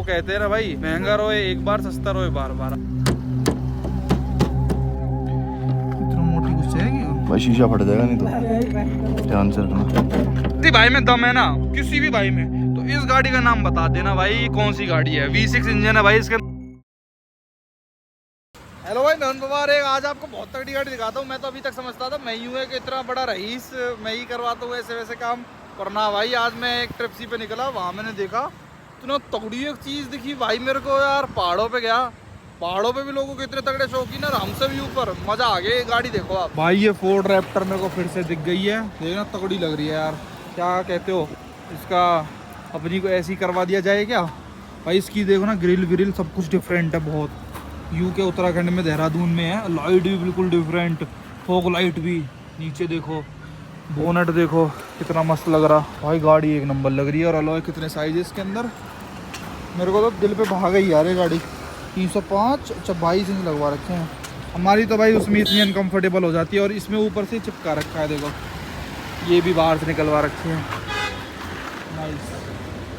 कहते हैं ना भाई, महंगा रोए एक बार, सस्ता रोए बार बार। इतना मोटी गुस्सा है कि भाई शीशा फट जाएगा नहीं तो ध्यान से रखना। किसी भाई में दम है ना, किसी भी भाई में, तो इस गाड़ी का नाम बता देना भाई कौन सी गाड़ी है। V6 इंजन है भाई इसके। हेलो भाई, मैं मुबारक। आज आपको बहुत तगड़ी गाड़ी दिखाता हूँ। मैं तो अभी तक समझता था मैं यूँ है कि इतना बड़ा रईस मैं ही करवाता हूँ ऐसे वैसे काम, पर ना भाई। आज मैं एक ट्रिप्सी पे निकला, वहाँ मैंने देखा इतना तगड़ी एक चीज़ दिखी भाई मेरे को यार। पहाड़ों पे गया, पहाड़ों पे भी लोगों के इतने तगड़े शौकीन है, हमसे भी ऊपर। मजा आ गया। ये गाड़ी देखो आप भाई, ये फोर्ड रैप्टर मेरे को फिर से दिख गई है। देखना तगड़ी लग रही है यार। क्या कहते हो इसका, अपनी को ऐसी करवा दिया जाए क्या भाई। इसकी देखो ना, ग्रिल विरिल सब कुछ डिफरेंट है बहुत। यू के उत्तराखंड में, देहरादून में है। लाइट भी बिल्कुल डिफरेंट, फोक लाइट भी। नीचे देखो, बोनट देखो कितना मस्त लग रहा भाई। गाड़ी एक नंबर लग रही है। और अलॉय कितने साइज है इसके अंदर, मेरे को तो दिल पे भाग गई यार ये गाड़ी। 305 अच्छा 22 इंच लगवा रखे हैं। हमारी तो भाई उसमें इतनी अनकम्फर्टेबल हो जाती है। और इसमें ऊपर से चिपका रखा है देखो, ये भी बाहर से निकलवा रखे हैं। नाइस,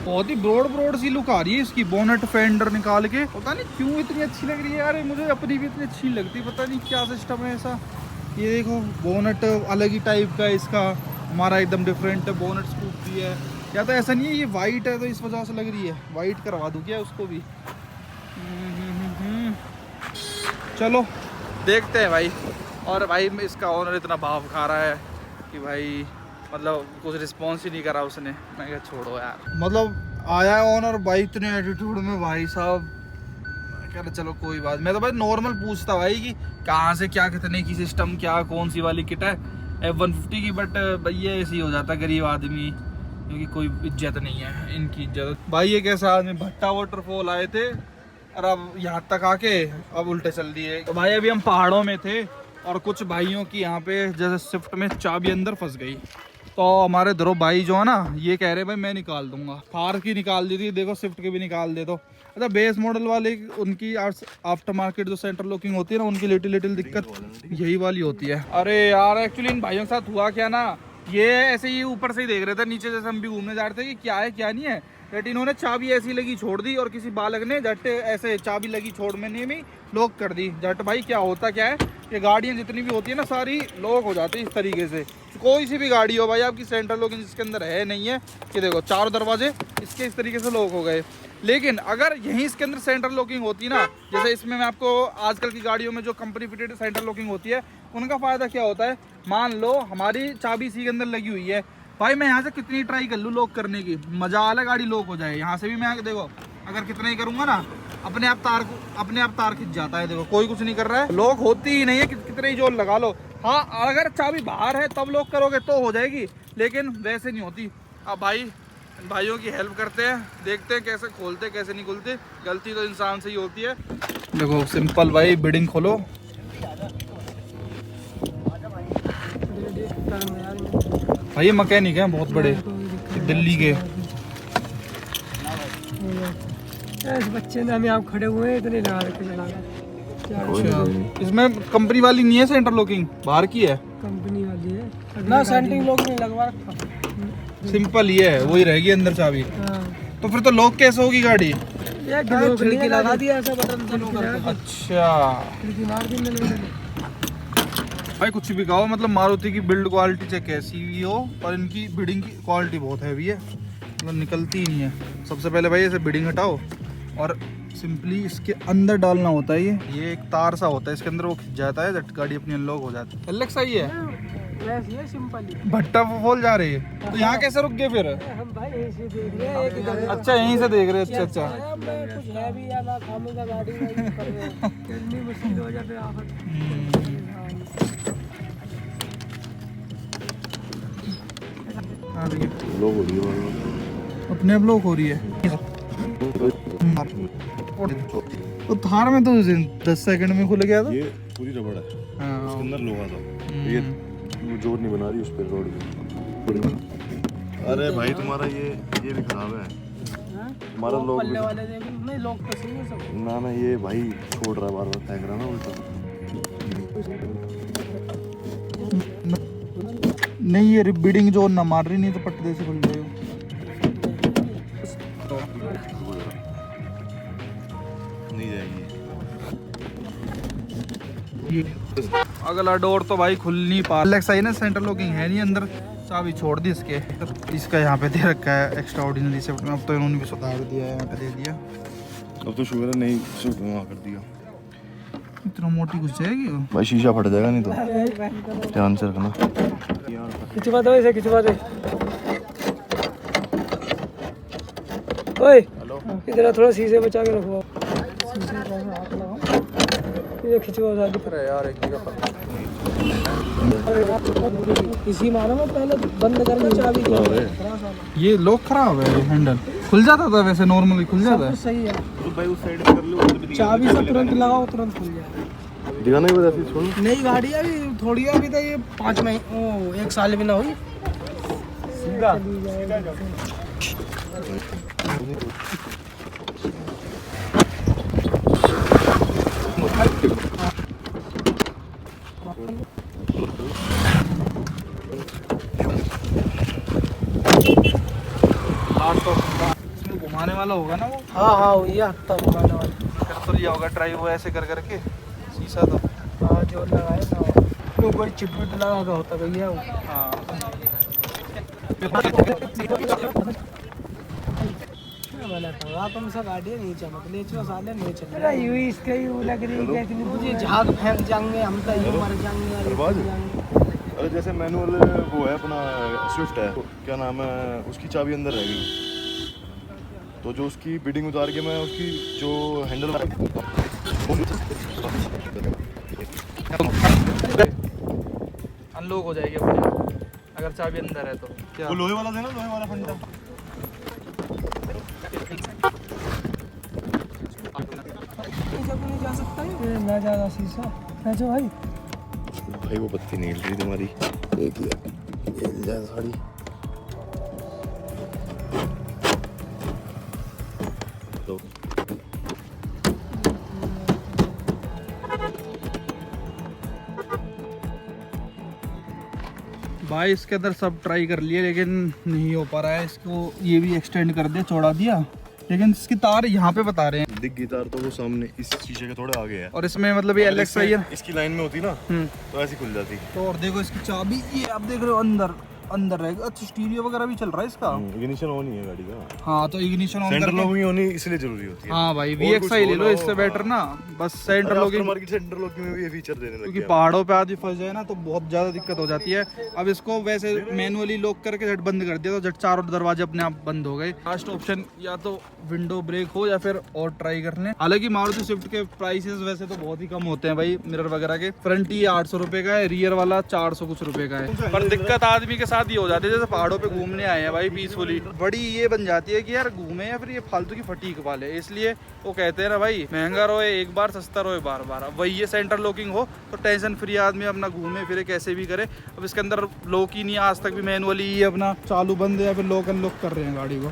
बहुत ही ब्रॉड सी लुक आ रही है इसकी। बोनट फेंडर निकाल के, पता नहीं क्यों इतनी अच्छी लग रही है यार। मुझे अपनी भी इतनी अच्छी लगती है, पता नहीं क्या सिस्टम है ऐसा। ये देखो बोनट अलग ही टाइप का है इसका, हमारा एकदम डिफरेंट है। बोनट स्कूप भी है, या तो ऐसा नहीं है ये वाइट है तो इस वजह से लग रही है। वाइट करवा दूँ क्या उसको भी। चलो देखते हैं भाई। और भाई इसका ओनर इतना भाव खा रहा है कि भाई मतलब कुछ रिस्पॉन्स ही नहीं करा उसने। मैं क्या छोड़ो यार, मतलब आया है ओनर भाई इतने एटीट्यूड में भाई साहब। कह रहे चलो कोई बात। मैं तो भाई नॉर्मल पूछता भाई कि कहाँ से क्या, कितने की सिस्टम, क्या कौन सी वाली किट है F150 की। बट भैया ऐसे ही हो जाता है गरीब आदमी, क्योंकि कोई इज्जत नहीं है इनकी इज्जत। भाई ये कैसा आदमी, भट्टा वाटरफॉल आए थे और अब यहाँ तक आके अब उल्टे चल दिए। तो भाई अभी हम पहाड़ों में थे और कुछ भाइयों की यहाँ पे जैसे स्विफ्ट में चाबी अंदर फंस गई। तो हमारे ध्रुव भाई जो है ना, ये कह रहे भाई मैं निकाल दूंगा। थार की निकाल दी थी, देखो स्विफ्ट की भी निकाल दे। तो अच्छा बेस मॉडल वाले उनकी आफ्टर मार्केट जो सेंटर लॉकिंग होती है ना, उनकी लिटिल दिक्कत यही वाली होती है। अरे यार एक्चुअली इन भाइयों के साथ हुआ क्या ना, ये ऐसे ही ऊपर से ही देख रहे थे, नीचे जैसे हम भी घूमने जा रहे थे कि क्या है क्या नहीं है। बट इन्होंने चाबी ऐसी लगी छोड़ दी और किसी बालक ने झट ऐसे चाबी लगी छोड़ने में लॉक कर दी झट। भाई क्या होता क्या है, ये गाड़ियाँ जितनी भी होती है ना सारी लॉक हो जाती है इस तरीके से। कोई सी भी गाड़ी हो भाई आपकी, सेंट्रल लॉकिंग जिसके अंदर है नहीं है, कि देखो चारों दरवाजे इसके इस तरीके से लॉक हो गए। लेकिन अगर यहीं इसके अंदर सेंट्रल लॉकिंग होती ना, जैसे इसमें मैं आपको आजकल की गाड़ियों में जो कंपनी फिटेड सेंट्रल लॉकिंग होती है, उनका फ़ायदा क्या होता है। मान लो हमारी चाबी इसी के अंदर लगी हुई है भाई, मैं यहाँ से कितनी ट्राई कर लूँ लॉक करने की, मजा आला गाड़ी लॉक हो जाए। यहाँ से भी मैं देखो अगर कितना ही करूँगा ना, अपने आप तार खिंच जाता है। देखो कोई कुछ नहीं कर रहा है, लॉक होती ही नहीं है, कितने ही जोर लगा लो। हाँ अगर चाबी बाहर है तब लॉक करोगे तो हो जाएगी, लेकिन वैसे नहीं होती। अब भाइयों की हेल्प करते हैं, देखते हैं कैसे खोलते कैसे नहीं खोलते। गलती तो इंसान से ही होती है। देखो सिंपल भाई, बिडिंग खोलो। भाई ये मैकेनिक हैं बहुत बड़े, दिल्ली के। बच्चे ने हमें आप खड़े हुए हैं, इतने लगा रखे इसमें कंपनी वाली नहीं है सेंटर लॉकिंग, बाहर की है। कंपनी वाली है ना, सेंटिंग लॉक नहीं लगवा रखा, सिंपल ही है, वही रहेगी अंदर चाबी। तो फिर तो लॉक कैसे होगी गाड़ी। ये खिड़की लगा दिया ऐसा बटन चालू करके। अच्छा खिड़की मार दी भाई, कुछ भी कहो मतलब मारुति की बिल्ड क्वालिटी चाहे कैसी भी हो, पर इनकी बिडिंग की क्वालिटी बहुत हैवी है, मतलब निकलती ही नहीं है। सबसे पहले भाई ऐसे बिडिंग हटाओ और सिंपली इसके अंदर डालना होता है। ये एक तार सा होता है इसके अंदर, वो खिंच जाता है, गाड़ी अपनी अनलॉक हो जाती है। अलग सही है, वैसे है सिंपल ही। भट्टा फॉल जा रही है तो यहाँ कैसे रुक गए फिर। हम भाई यहीं से देख रहे हैं, एक इधर। अच्छा यहीं से देख रहे हैं। अच्छा कुछ है भी या ना खामोगा गाड़ी में कर रहे हैं, कितनी मुश्किल हो जाती है आफत। लोग हो रही है, अपने आप लोग हो रही है। तो थार में तो 10 सेकंड में खुल गया था। ये पूरी रबड़ है, उसके अंदर लोहा था। ये जोर नहीं बना रही उस पर रोड पे। अरे भाई तुम्हारा ये भी खराब है। हमारा लोग वाले नहीं, लोग तो सही है सब। ना ये भाई छोड़ रहा है, बार बार फेंक रहा ना उल्टा। नहीं ये बिडिंग जोर ना मार रही, नहीं तो पट्टे से खुल जाएगा। नहीं जाएगी। अगला डोर तो भाई खुल नहीं पा रहा है ना, सेंटर लॉकिंग है नहीं, अंदर चाबी छोड़ दी इसके। इसका यहाँ पे दे रखा है एक्स्ट्रा ऑर्डिनरी सेफ्ट में, अब तो इन्होंने भी सुधार दिया है, यहाँ पे दे दिया। अब तो शुगर नहीं सूट वहाँ कर दिया। इतना मोटी घुस जाएगी वो। भाई शीशा फट जाएगा नहीं तो ध्यान से रखना। खिंचवा दो इसे, खिंचवा दे। ओए इधर थोड़ा शीशे बचा के रखो। ये खिंचवा सादी यार एक जगह पर इसी मानो में पहले बंद करके चाबी दो। ये लॉक खराब है, हैंडल खुल जाता था वैसे, नॉर्मली खुल जाता है। सही है, तो भाई उस साइड कर लो, चाबी से तुरंत लगाओ तुरंत खुल जाए। दिखाना ही बता छोड़। नई गाड़ी अभी थोड़ी अभी तो ये 5 महीने 1 साल भी ना हुई। सीधा इसमें घुमाने वाला होगा ना वो। हाँ ये हफ्ता घुमाने वाला। फिर तो लिया होगा ड्राइव वो ऐसे कर करके शीशा तो। हाँ जो लगाए ना वो कोई चिपट लगा का होता भैया वो। हाँ तुम सब गाड़ी नहीं चमक ले साले नहीं चल रहा यू इसके यू लग रही है कि मुझे झाग फेंक जाएंगे हम तो यू मर जाएंगे। अरे जैसे मैनुअल वो है अपना स्विफ्ट है, क्या नाम है उसकी चाबी अंदर रह गई, तो जो उसकी बिडिंग उतार के मैं उसकी जो हैंडल अनलॉक हो जाएगी अपने अगर चाबी अंदर है तो। क्या वो लोहे वाला देना, लोहे वाला फंडा। नहीं जा सकता है ना ज्यादा शीशा है जो भाई। भाई वो बत्ती नहीं हिल रही तुम्हारी, एक ही हिल जाए साड़ी। तो भाई इसके अंदर सब ट्राई कर लिए लेकिन नहीं हो पा रहा है। इसको ये भी एक्सटेंड कर दिया, चौड़ा दिया, लेकिन इसकी तार यहाँ पे बता रहे हैं। दिख गई तार तो वो सामने इस शीशे के थोड़े आगे है, और इसमें मतलब ये एलेक्स है, इसकी लाइन में होती ना तो ऐसी खुल जाती। तो और देखो इसकी चाबी ये आप देख रहे हो अंदर अंदर रहेगा। अच्छा स्टीरियो वगैरह भी चल रहा है इसका। इग्निशन ऑन ही है गाड़ी का। हाँ तो इग्निशन ऑन सेंटर करके लॉकिंग होनी इसलिए जरूरी होती है। हाँ भाई VXI ले लो, इससे बेटर ना बस centre locking. Market centre locking में भी ये फीचर देने लगे क्योंकि पहाड़ों पे आदमी फंस जाए ना तो बहुत ज्यादा दिक्कत हो जाती है। अब इसको वैसे मैनुअली लॉक करके झट बंद कर दिया तो झट चारों दरवाजे अपने आप बंद हो गए। लास्ट ऑप्शन या तो विंडो ब्रेक हो या फिर और ट्राई कर लें। हालांकि मारुति स्विफ्ट के प्राइसेस वैसे तो बहुत ही कम होते हैं भाई, मिरर वगैरह के। फ्रंट ही 800 रुपए का है, रियर वाला 400 कुछ रुपए का है। पर दिक्कत आदमी के साथ ये हो जाती है जैसे पहाड़ों पे घूमने आए हैं भाई पीसफुली, बड़ी ये बन जाती है कि यार घूमे या फिर ये फालतू की फटीक वाले। इसलिए वो कहते हैं ना भाई महंगा रोए एक बार, सस्ता रोए बार बार। अब वही ये सेंटर लॉकिंग हो तो टेंशन फ्री आदमी अपना घूमे फिरे कैसे भी करे। अब इसके अंदर लॉक ही नहीं, आज तक भी मैनुअली ये अपना चालू बंद या फिर लॉक अनलॉक कर रहे हैं गाड़ी को।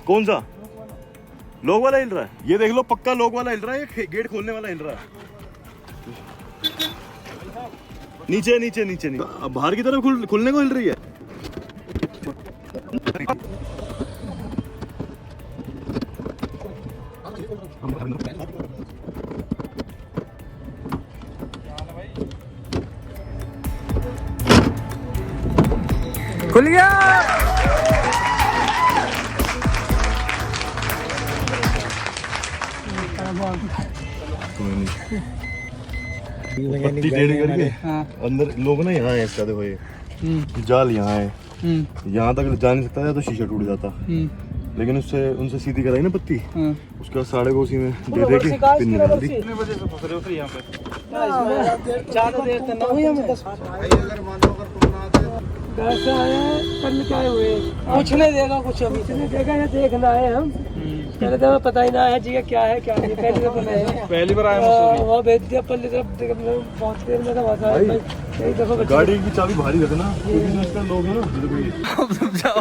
कौन सा लॉक वाला हिल रहा है? ये देख लो पक्का लॉक वाला हिल रहा है, ये गेट खोलने वाला हिल रहा है। नीचे नीचे नीचे नहीं, अब बाहर की तरफ खुलने को हिल रही है। खुल गया। पत्ती टेढ़ी करके अंदर लोग ना यहाँ है, इसका देखो ये जाल यहाँ है, यहाँ तक जा नहीं सकता है तो शीशा टूट जाता। लेकिन उससे उनसे सीधी कराई ना पत्ती, उसके बाद साढ़े को उसी में दे दे के पिन निकाल दी। कितने बजे से फंस रहे हो फिर यहाँ पे? ज्यादा देर तक ना हुई हमें। 10 से आए कल क्या हुए कुछ नहीं देगा, कुछ अभी नहीं देगा, ये देखना है हम। पहले तो पता ही ना है जी क्या है क्या नहीं, पहले तो पता है। पहली बार आया मसूरी। वहाँ भेज दिया पहले तरफ बहुत देर में था गाड़ी की चाबी भारी रखना, क्योंकि लोग है ना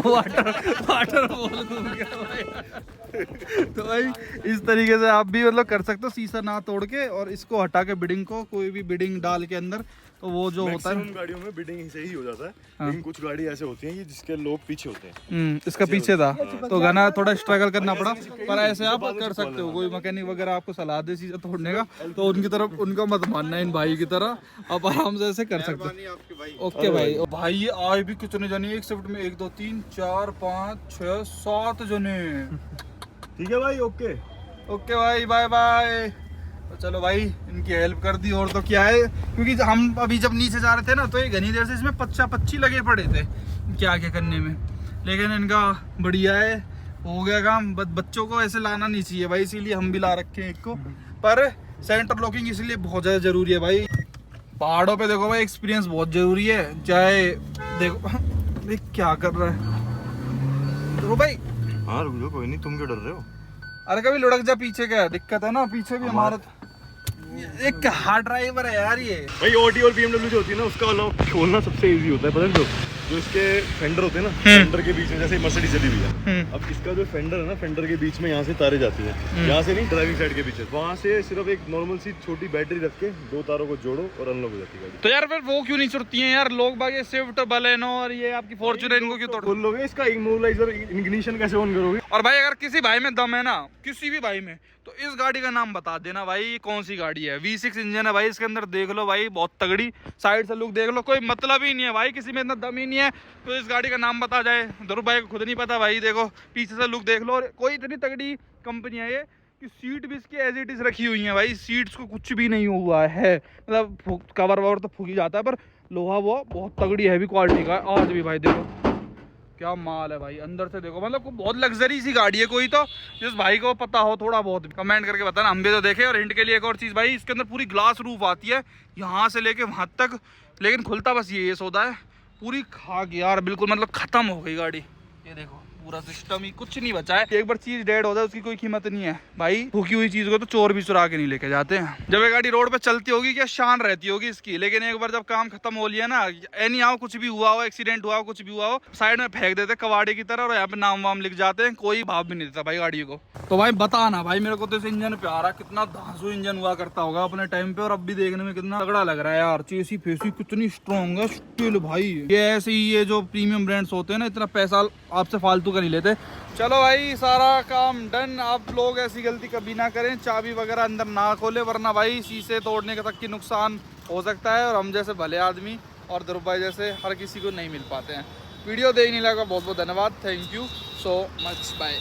वाटर बॉल घूम गया भाई। तो भाई इस तरीके से आप भी मतलब कर सकते हो, शीशा ना तोड़ के और इसको हटा के बिडिंग को, कोई भी बिडिंग डाल के अंदर तो वो जो होता है मैक्सिमम गाड़ियों में बिडिंग से ही हो जाता है, लेकिन कुछ गाड़ी ऐसे होती हैं कि जिसके लोग पीछे होते हैं। इसका पीछे था तो गाना थोड़ा स्ट्रगल करना पड़ा, पर ऐसे आप कर सकते हो। कोई मैकेनिक वगैरह आपको सलाह दे चीजें तोड़ने का तो उनकी तरफ उनका मत मानना, इन भाई की तरह आप आराम से ऐसे कर सकते हो। ओके भाई। भाई ये आए भी कितने जने एक शिफ्ट में, 1 2 3 4 5 6 7 जने। ठीक है भाई, ओके ओके भाई, बाय बाय। तो चलो भाई इनकी हेल्प कर दी। और तो क्या है, क्योंकि हम अभी जब नीचे जा रहे थे ना तो ये घनी देर से इसमें 25 लगे पड़े थे क्या क्या करने में, लेकिन इनका बढ़िया है, हो गया काम। बच्चों को ऐसे लाना नहीं चाहिए भाई, इसीलिए हम भी ला रखे हैं एक को। पर सेंटर लॉकिंग इसलिए बहुत ज़्यादा ज़रूरी है भाई। पहाड़ों पे देखो भाई एक्सपीरियंस बहुत ज़रूरी है। चाहे देखो भाई क्या कर रहा है देखो भाई। हाँ रुक जाओ, कोई नहीं, तुम क्यों डर रहे हो? अरे कभी लुढ़क जा, पीछे क्या दिक्कत है ना, पीछे भी हमारा एक हार्ड ड्राइवर है यार ये। भाई ऑडी और BMW जो होती है ना, उसका लॉक खोलना सबसे इजी होता है, पता है? जो इसके फेंडर होते हैं ना, फेंडर के बीच में, जैसे मर्सिडीज चली हुई है, अब इसका जो फेंडर है ना, फेंडर के बीच में यहाँ से तारे जाती हैं, यहाँ से नहीं, ड्राइविंग साइड के पीछे, वहाँ से सिर्फ एक नॉर्मल सी छोटी बैटरी रख के 2 तारों को जोड़ो और अनलॉक हो जाती है गाड़ी। तो यार फिर वो क्यों नहीं चुरती हैं यार लोग बाग, ये स्विफ्ट बलेनो और ये आपकी फॉर्च्यूनर, इनको क्यों तोड़ खोल लोगे इसका इमोबिलाइजर, इग्निशन कैसे ऑन करोगे? और भाई अगर किसी भाई में दम है ना, किसी भी भाई में, तो इस गाड़ी का नाम बता देना भाई, ये कौन सी गाड़ी है। V6 इंजन है भाई इसके अंदर, देख लो भाई बहुत तगड़ी, साइड से लुक देख लो, कोई मतलब ही नहीं है भाई, किसी में इतना दम ही नहीं है तो इस गाड़ी का नाम बता जाए। ध्रुव भाई को खुद नहीं पता भाई, देखो पीछे से लुक देख लो। और कोई इतनी तगड़ी कंपनी है ये कि सीट भी इसकी एज इट इज रखी हुई है भाई, सीट्स को कुछ भी नहीं हुआ है, मतलब कवर ववर तो फूक ही जाता है, पर लोहा वो बहुत तगड़ी हैवी क्वालिटी का आज भी भाई। देखो क्या माल है भाई, अंदर से देखो, मतलब बहुत लग्जरी सी गाड़ी है। कोई तो जिस भाई को पता हो थोड़ा बहुत कमेंट करके बताना, हम भी तो देखे। और हिंट के लिए एक और चीज़ भाई, इसके अंदर पूरी ग्लास रूफ आती है यहाँ से लेके वहाँ तक, लेकिन खुलता बस ये सौदा है। पूरी खाक यार बिल्कुल, मतलब खत्म हो गई गाड़ी। ये देखो पूरा सिस्टम ही कुछ नहीं बचा है। एक बार चीज डेड हो जाए उसकी कोई कीमत नहीं है भाई। फूकी हुई चीज को तो चोर भी चुरा के नहीं लेके जाते हैं। जब ये गाड़ी रोड पे चलती होगी क्या शान रहती होगी इसकी, लेकिन एक बार जब काम खत्म हो लिया ना, एनी आओ कुछ भी हुआ हो, एक्सीडेंट हुआ हो, कुछ भी हुआ हो, साइड में फेंक देते कबाड़े की तरह, और यहाँ पे नाम वाम लिख जाते हैं, कोई भाव भी नहीं देता भाई गाड़ी को। तो भाई बताना भाई, मेरे को तो इस इंजन पे आ रहा, कितना धांसू इंजन हुआ करता होगा अपने टाइम पे, और अब भी देखने में कितना तगड़ा लग रहा है यार। चेसी फेसी कितनी स्ट्रॉन्ग है, स्टील भाई। ये ऐसे ही ये जो प्रीमियम ब्रांड्स होते हैं ना, इतना पैसा आपसे फालतू का नहीं लेते। चलो भाई सारा काम डन। आप लोग ऐसी गलती कभी ना करें, चाबी वगैरह अंदर ना खोले, वरना भाई शीशे तोड़ने का तक की नुकसान हो सकता है। और हम जैसे भले आदमी और ध्रुव भाई जैसे हर किसी को नहीं मिल पाते हैं। वीडियो देखने लगा बहुत बहुत धन्यवाद, thank you so much, bye.